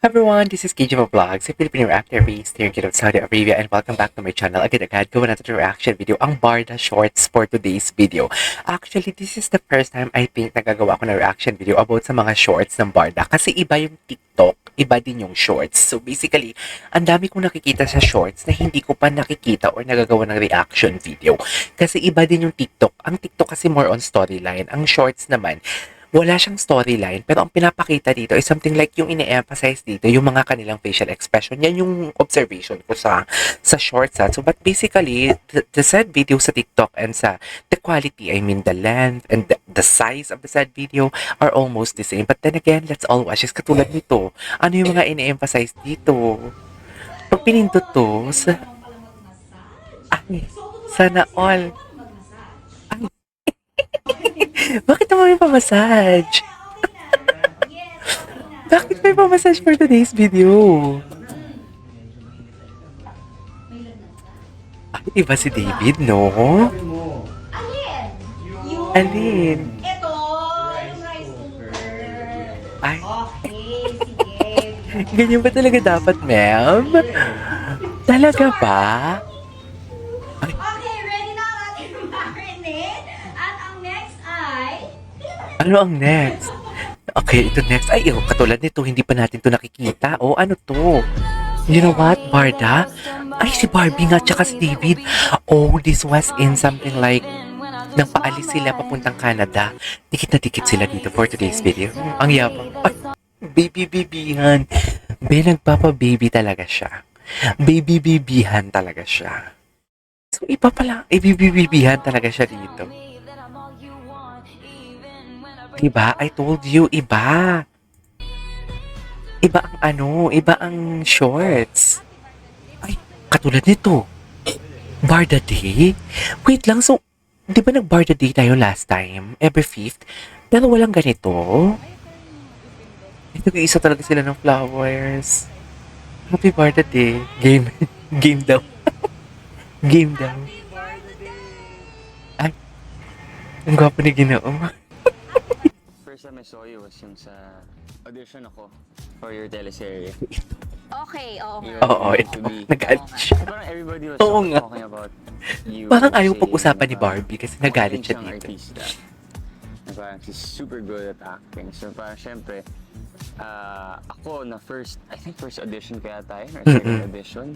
Everyone, this is KJ Vlogs, a Filipino reactor based here in Kingdom, Saudi Arabia, and welcome back to my channel. Agad-agad, gawa natin yung reaction video, ang Barda Shorts for today's video. Actually, this is the first time I think nagagawa ko na reaction video about sa mga shorts ng Barda. Kasi iba yung TikTok, iba din yung shorts. So basically, ang dami kong nakikita sa shorts na hindi ko pa nakikita or nagagawa ng reaction video. Kasi iba din yung TikTok. Ang TikTok kasi more on storyline. Ang shorts naman, wala siyang storyline, pero ang pinapakita dito is something like yung ine-emphasize dito, yung mga kanilang facial expression. Yan yung observation ko sa shorts. So, but basically, the said video sa TikTok and sa the quality, I mean the length and the size of the said video are almost the same. But then again, let's all watch. Is katulad nito. Ano yung mga ine-emphasize dito? Pag pinindot to, sana all. Bakit naman may pamassage? Bakit may pamassage for today's video? Ay, iba si David, no? Alin? Yung... Alin? Ito, yung rice cooker. Ay, Okay, sige. ganyan ba talaga dapat, ma'am? Talaga ba? Okay, ready na ang ating marinade. At ang next ay... Ano ang next? Okay, ito next. Ay, katulad nito, hindi pa natin to nakikita. Oh, ano to? You know what, Barda? Ay, si Barbie nga, tsaka si David. Oh, this was in something like nang paalis sila papuntang Canada. Dikit na dikit sila dito for today's video. Ang yapang. Ay, baby-babyhan. Nagpapa-baby talaga siya. Baby-babyhan talaga siya. So, iba pala. Baby-babyhan talaga siya dito. Diba? I told you, iba. Iba ang iba ang shorts. Ay, katulad nito. Barda Day? Wait lang, so, di ba nag-Barda Day tayo last time? Every 5th? Pero walang ganito. Ito, isa talaga sila ng flowers. Happy Barda Day. Game. Game daw. Game daw. Ay, ang gwapo ni Ginoo. First time I saw you was yung sa audition ako for your teleserye. Okay, oo nga. Oo, ito. Nagalit siya. Parang everybody was Oo nga. talking about you. Parang ayaw saying, pag-usapan ni Barbie kasi nagalit magaling siya siyang dito. artista. Na parang she's super good at acting. So parang syempre, ako na I think first audition kaya tayo, or second audition,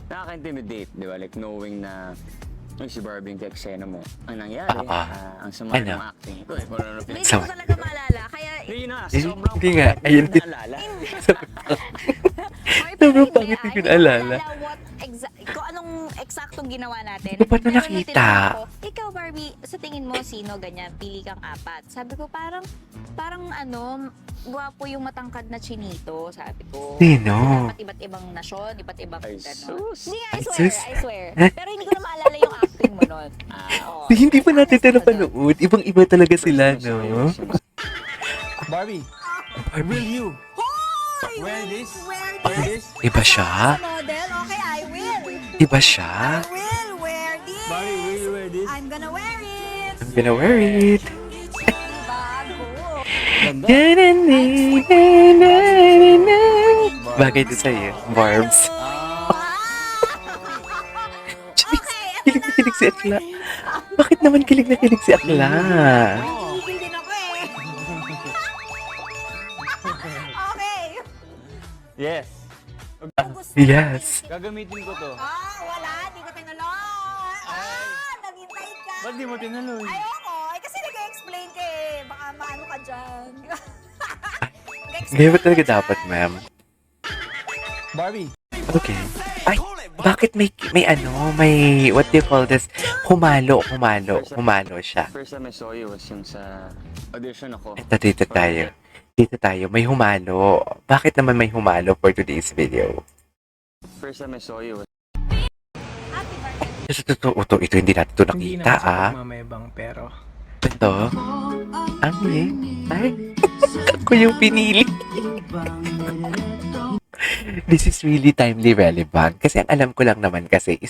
nakaka-intimidate, di ba? Like knowing na si Barbie yung ka-eksena mo. Ang nangyari, ang sama ng acting ko. Kung ano Hindi So- ko talaga maalala. Kaya... Yun na, Eh, sobrang hindi nga, pangit ayun na din. naalala. Sobrang pangit hindi ko naalala. Kung anong eksaktong ginawa natin. Hindi ko pa ito Pero nakita. tinanong ko, ikaw Barbie, sa tingin mo sino ganyan? Pili kang 4. Sabi ko parang gwapo yung matangkad na chinito, sabi ko. Sino? Dapat iba't ibang nasyon, iba't ibang Ay, gano'n. sus. Hindi, Ay, I swear, sus. I swear. Pero hindi ko na maalala yung acting mo nun. Oo. Hindi pa natin ito napanood. Ibang-iba talaga sila, no? Barbie, Barbie, will you Hoy! wear this? Wear Wear this this? iba siya? model? Okay, I will. Iba siya? I will wear this. Barbie, will you wear this? I'm gonna wear it. I'm gonna wear it. Bago. Ganda. Bagay din sa'yo, Barbs. Kilig na kilig si Akla. Bakit naman kilig na kilig si Akla? Gigil din ako eh. Okay. Yes. Yes. Gagamitin ko to. Wala. Di ko tinulong. Naghintay ka. Ba't di mo tinaloy? Ayoko. Kasi nag-explain ka eh. Baka maano ka dyan. Ganyan ba talaga dapat, ma'am? Barbie, Okay. Ay, bakit may what do you call this? Humalo siya. First time I saw you was yung sa audition ako. Ito, dito tayo. May humalo. Bakit naman may humalo for today's video? First time I saw you was Sa totoo to, ito hindi natin to nakita, mamayabang pero... Ito. Ay, ako yung pinili. This is really timely relevant. Kasi ang alam ko lang naman kasi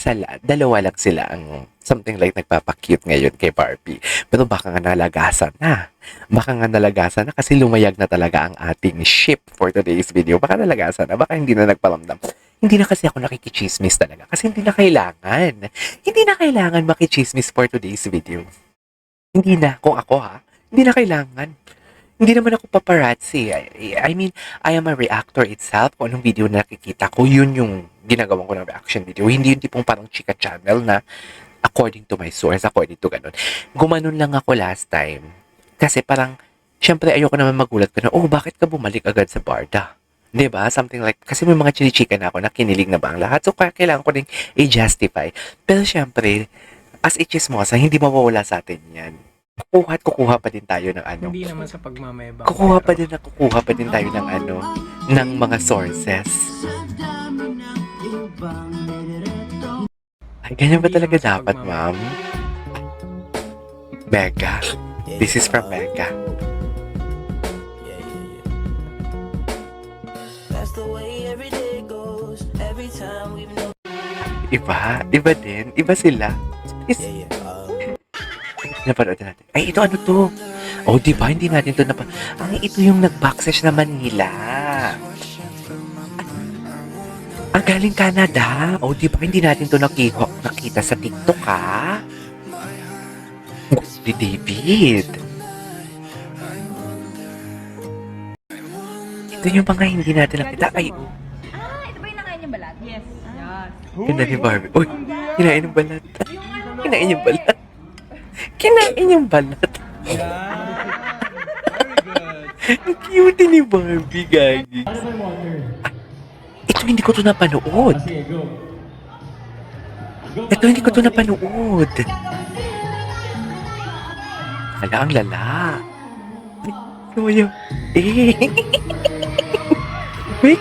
dalawa lang sila ang something like nagpapakute ngayon kay Barbie. Pero baka nga nalagasan na. Baka nga nalagasan na kasi lumayag na talaga ang ating ship for today's video. Baka nalagasan na. Baka hindi na nagparamdam. Hindi na kasi ako nakikichismis talaga. Kasi hindi na kailangan. Hindi na kailangan makichismis for today's video. Hindi na. Kung ako hindi na kailangan. Hindi naman ako paparazzi. I mean, I am a reactor itself. Kung anong video na nakikita ko, yun yung ginagawa ko ng reaction video. Hindi yung tipong parang chika channel na according to my source, according to ganun. Gumanon lang ako last time. Kasi parang, syempre ayoko naman magulat ko na, bakit ka bumalik agad sa Barda? 'Di ba? Something like, kasi may mga chinichika na ako na kinilig na ba ang lahat. So, kailangan ko rin i-justify. Pero syempre, as a chismosa, hindi mawawala sa atin yan. Kukuha pa din tayo ng ano. Hindi naman sa pagmamayabang. Kukuha pa din tayo ng ano, ng mga sources. Ay, ganyan ba talaga dapat, ma'am? Mega. This is from Mega. Iba din. Iba sila. Napanood natin. Ay, ito ano to? Di ba? Hindi natin to ito yung nag-backsesh na Manila. Ang galing Canada. Di ba? Hindi natin to nakita sa TikTok, ha? Ni David. Ito yung mga hindi natin nakita. Ay, Ito ba yung nakain yung balat? Yes. ganda ni Barbie. Uy, kinain yung balat. Kinain yung balat. Kinain yung balat. Ang cute ni Barbie, gagi. Ito hindi ko to napanood. Ito hindi ko to napanood. Hala, ang lala. Ano yun? Wait,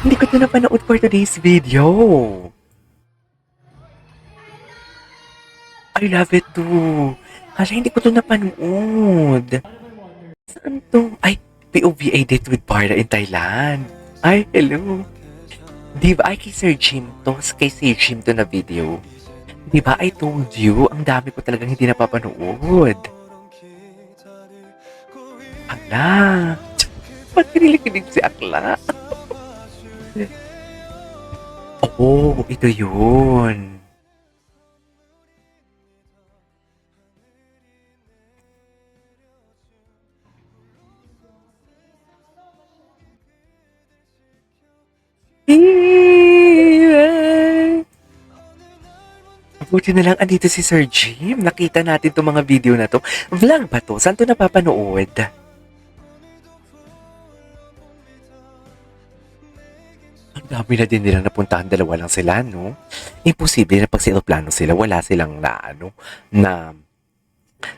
hindi ko to napanood for today's video. I love it too. Kasi hindi ko to napanood. Saan to? Ay, POV date with Barda in Thailand. Ay, hello. Di ba? Ay, kay Sir Jim to. Kay Sir Jim to na video. Di ba? I told you, ang dami ko talagang hindi napapanood. Ala. Ba't kinilig si Akla? Ito yun. Buti na lang andito si Sir Jim. Nakita natin itong mga video na to. Vlog ba to? Saan to napapanood? Ang dami na din nilang napuntahan. Dalawa lang sila, no? Imposible na pag sa aeroplano sila, wala silang na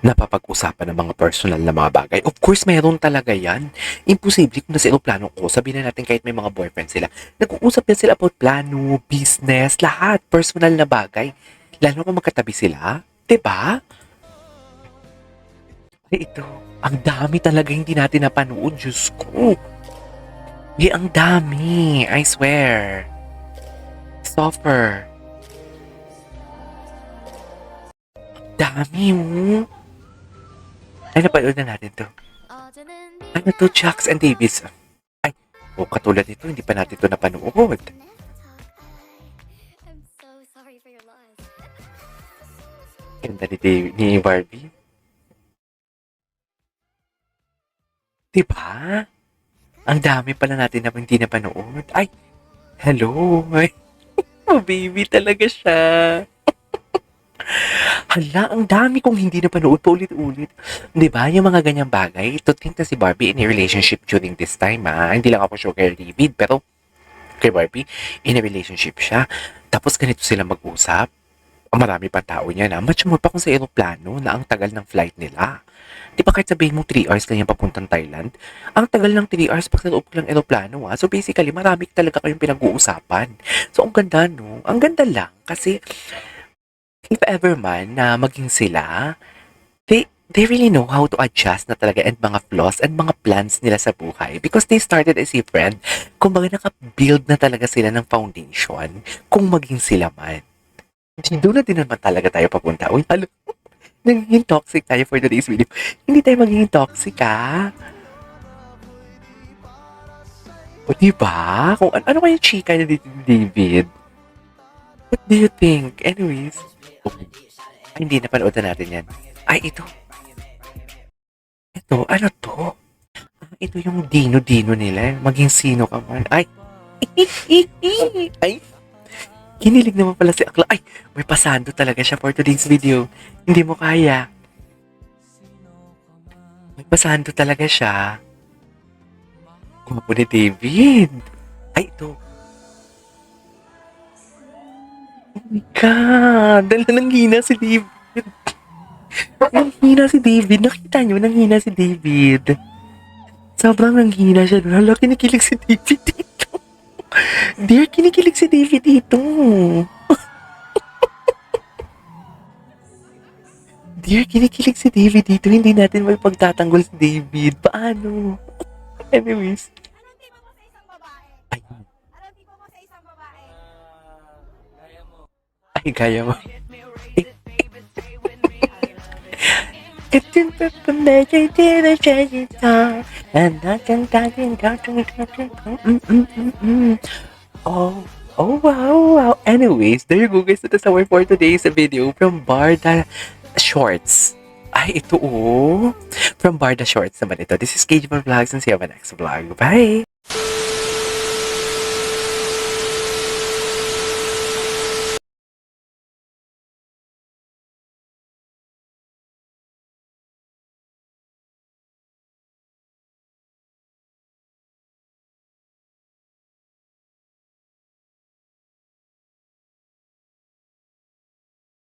napapag-usapan ng mga personal na mga bagay. Of course, mayroon talaga yan. Imposible kung nasa aeroplano ko, sabihin na natin kahit may mga boyfriend sila, nag-uusap yan sila about plano, business, lahat, personal na bagay. Lalo kung magkatabi sila, diba? Ay, ito, ang dami talaga hindi natin napanood, Diyos ko. Ang dami, I swear. Suffer. Dami, Ay, napanood na natin to. Ano to, Chucks and Davis? Ay, katulad nito, hindi pa natin to napanood. I'm so sorry for your loss. Ganda ni Barbie. Diba? Ang dami pala natin na hindi napanood. Ay, hello. Ay, baby talaga siya. Hala, ang dami kong hindi napanood pa ulit-ulit. Di ba? Yung mga ganyang bagay, to think na si Barbie in a relationship during this time, Hindi lang ako sure kay David, pero kay Barbie, in a relationship siya. Tapos ganito sila mag-usap. Marami pa tao niya na. Much more pa kung sa aeroplano na ang tagal ng flight nila. Di ba kahit sabihin mo 3 hours kanyang papuntang Thailand, ang tagal ng 3 hours pag sa loob lang aeroplano, So basically, marami talaga kayong pinag-uusapan. So ang ganda, no? Ang ganda lang. Kasi if ever man na maging sila, they really know how to adjust na talaga and mga flaws and mga plans nila sa buhay because they started as a friend. Kumbaga naka-build na talaga sila ng foundation kung maging sila man. Doon na din naman talaga tayo papunta. Uy, halo, nagiging toxic tayo for today's video. Hindi tayo magiging toxic, ha? O, diba? Kung ano kayong chika na dito ni David? What do you think? Anyways. Okay. Ay, hindi, napanood na natin yan. Ay, ito. Ito, ano to? Ito yung dino-dino nila. Maging sino ka man. Ay. Ay. Kinilig naman pala si Akla. Ay, may pasando talaga siya for today's video. Hindi mo kaya. May pasando talaga siya. Gumapo ni David. Ay, ito. Oh my God. Dala nang hina si David. Nanghina si David. Nakita nyo, nanghina si David. Sobrang nanghina siya. Hala, kinikilig si David dito. Dear, kinikilig si David dito. Dear, kinikilig si David dito. Hindi natin may pagtatanggol si David. Paano? Anyways. Ay. Ay, gaya mo. Oh, oh wow, wow. Anyways, there you go guys. Ito sa for today's video from Barda Shorts. Ay, ito oh. From Barda Shorts naman ito. This is KJ Vlogs and see you on my next vlog. Bye!